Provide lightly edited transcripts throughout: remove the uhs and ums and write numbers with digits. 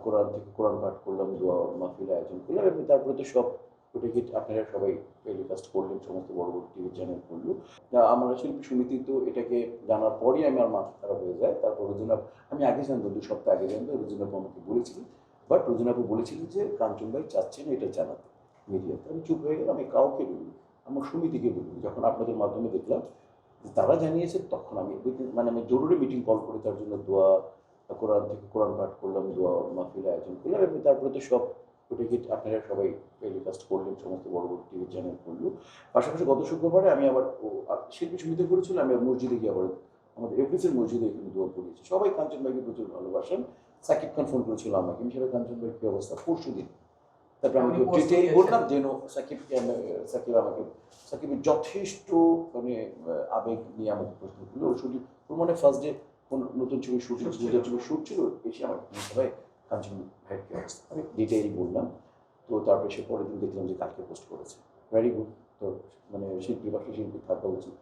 কোরআন থেকে কোরআন পাঠ করলাম, দোয়া মাহফিল আয়োজন করলাম এবং তারপরে তো সব ওটাকে আপনারা সবাই টেলিকাস্ট করলেন, সমস্ত বড় বড় টিভি চ্যানেল করলো। আমরা শিল্পী সমিতি তো এটাকে জানার পরই আমার মাথা খারাপ হয়ে যায়। তারপর রোজিনাপ আমি আগে জানতাম, 2 সপ্তাহ আগে জানতাম, রোজিনাপু আমাকে বলেছিলেন। বাট রোজিনাপু বলেছিলেন যে কাঞ্চন ভাই চাচ্ছেন এটা জানাতে মিডিয়াতে। আমি চুপ হয়ে গেলাম, আমি কাউকে বলিনি, আমার সমিতিকে বলিনি। যখন আপনাদের মাধ্যমে দেখলাম যে তারা জানিয়েছে, তখন আমি আমি জরুরি মিটিং কল করে তার জন্য দোয়া, কোরআন থেকে কোরআন পাঠ করলাম, দোয়া মাহফিল আয়োজন করলাম এবং তারপরে তো সব ওটাকে আপনারা সবাই টেলিকাস্ট করলেন, সমস্ত বড় বড় টিভি চ্যানেল করলো। পাশাপাশি গত শুক্রবারে আমি আবার শিল্পী সমিতি করেছিল, আমি মসজিদে গিয়ে আবার আমাদের এফডিসির মসজিদে এখানে দোয়া পড়িয়েছি। সবাই কাঞ্চন ভাইকে প্রচুর ভালোবাসেন। সাকিব খান ফোন করেছিল আমাকে, আমি সেটা কাঞ্চন ভাইয়ের কী অবস্থা, পরশু দিন। তারপরে আমি ডিটেইল বললাম যেন সাকিব আমাকে সাকিবের যথেষ্ট আবেগ নিয়ে আমাকে প্রশ্ন করলো। শুটিং মানে ফার্স্ট ডে কোন নতুন ছবি শুটিং ছবি শুট ছিল, এসে আমার ভাই কাঞ্চন ভাইয়ের কী অবস্থা, আমি ডিটেইল বললাম। তো তারপরে সে পরের দিন দেখলাম যে কালকে পোস্ট করেছে, ভেরি গুড। তো শিল্পী বাকি শিল্পী থাকা উচিত,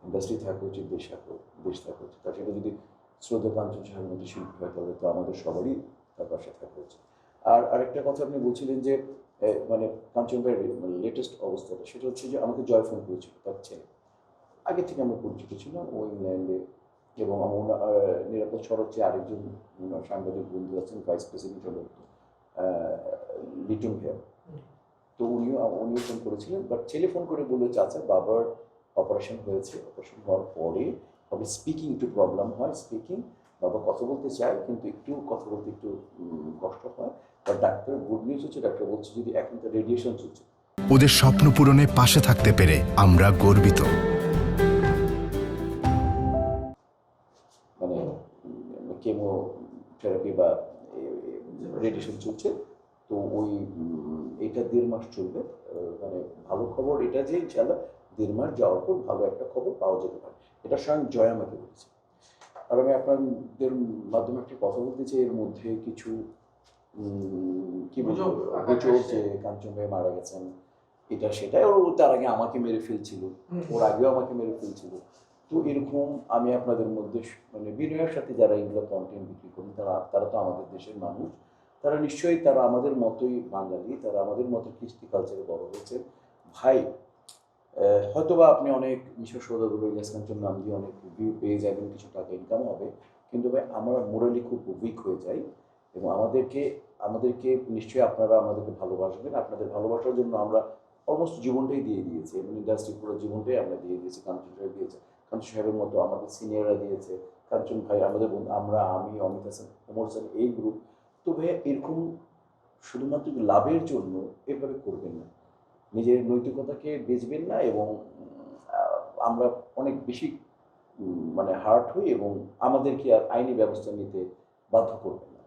ইন্ডাস্ট্রি থাকা উচিত, দেশ থাকা উচিত। তার সেটা যদি শ্রদ্ধা কাঞ্চন সাহেবের মধ্যে শিল্পী হয় তাহলে তো আমাদের সবারই তার পাশে থাকা উচিত। আর আরেকটা কথা আপনি বলছিলেন যে কাঞ্চন ভাইয়ের লেটেস্ট অবস্থাটা, সেটা হচ্ছে যে আমাকে জয় ফোন করেছিল, তার ছেলে। আগে থেকে আমরা পরিচিত ছিলাম ও ইংল্যান্ডে, এবং আমার নিরাপদ সড়ক যে আরেকজন সাংবাদিক বন্ধু আছেন, ভাইস প্রেসিডেন্ট হলেন লিটন ভাইয়া। তো উনিও ফোন করেছিলেন, বাট ছেলে ফোন করে বললো চাচা বাবার অপারেশন হয়েছে, অপারেশন হওয়ার পরে তবে স্পিকিং একটু প্রবলেম হয়, বাবা কথা বলতে চায় কিন্তু একটু কথা বলতে একটু কষ্ট হয়। আর ডাক্তার গুড নিউজ হচ্ছে, ডাক্তার বলছে যদি এখন তো রেডিয়েশন চলছে। ওদের স্বপ্ন পূরণে পাশে থাকতে পেরে আমরা গর্বিত। কেমোথেরাপি বা রেডিয়েশন চলছে, তো ওই এটা 1.5 মাস চলবে। ভালো খবর এটা যে ইনশাআল্লাহ 1.5 মাস যাওয়ার পর ভালো একটা খবর পাওয়া যেতে পারে, এটা স্বয়ং জয় আমাকে বলেছে। আর আমি আপনাদের মাধ্যমে একটা কথা বলতে চাই, এর মধ্যে কিছু কি বলবো গুজব যে কাঞ্চন ভাই মারা গেছেন, এটা সেটা, ও তার আগে আমাকে মেরে ফেলছিল, ওর আগেও আমাকে মেরে ফেলছিল। তো এরকম আমি আপনাদের মধ্যে বিনয়ের সাথে যারা এগুলো কন্টেন্ট বিক্রি করেন, তারা তো আমাদের দেশের মানুষ, তারা নিশ্চয়ই তারা আমাদের মতোই বাঙালি, তারা আমাদের মতো কৃষ্টি কালচারে বড় হয়েছে। ভাই হয়তোবা আপনি অনেক মিশর সৌদাগর ইলিয়াস কাঞ্চন নাম দিয়ে অনেক ভিউ পেয়ে যাবেন, কিছু টাকা ইনকাম হবে, কিন্তু ভাই আমরা মোরালি খুব উইক হয়ে যাই। এবং আমাদেরকে নিশ্চয়ই আপনারা আমাদেরকে ভালোবাসবেন। আপনাদের ভালোবাসার জন্য আমরা অলমোস্ট জীবনটাই দিয়ে দিয়েছি, এবং ইন্ডাস্ট্রি পুরো জীবনটাই আমরা দিয়ে দিয়েছি। কাঞ্চন সাহেব দিয়েছে, কাঞ্চন সাহেবের মতো আমাদের সিনিয়ররা দিয়েছে, কাঞ্চন ভাই আমাদের বন্ধু, আমি অমিত হাসান, ওমর হাসান, এই গ্রুপ। তো ভাইয়া এরকম শুধুমাত্র লাভের জন্য এভাবে করবেন না, নিজের নৈতিকতাকে বেচবেন না। এবং আমরা অনেক বেশি হার্ট হই, এবং আমাদেরকে আর আইনি ব্যবস্থা নিতে বাধ্য করবেন না।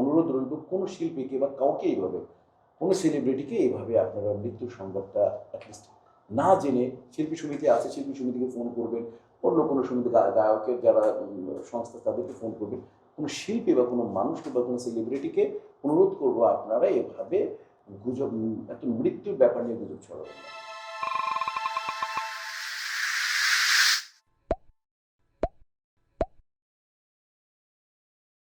অনুরোধ রইল, কোনো শিল্পীকে বা কাউকে এইভাবে, কোনো সেলিব্রিটিকে এইভাবে আপনারা মৃত্যুর সংবাদটা অ্যাটলিস্ট না জেনে, শিল্পী সমিতি আছে, শিল্পী সমিতিকে ফোন করবেন, অন্য কোনো সমিতি গায়কের যারা সংস্থা তাদেরকে ফোন করবেন। কোনো শিল্পী বা কোনো মানুষকে বা কোনো সেলিব্রিটিকে অনুরোধ করবো আপনারা এভাবে গুজব, এত মৃত্যুর ব্যাপার নিয়ে গুজব ছড়াবেন না।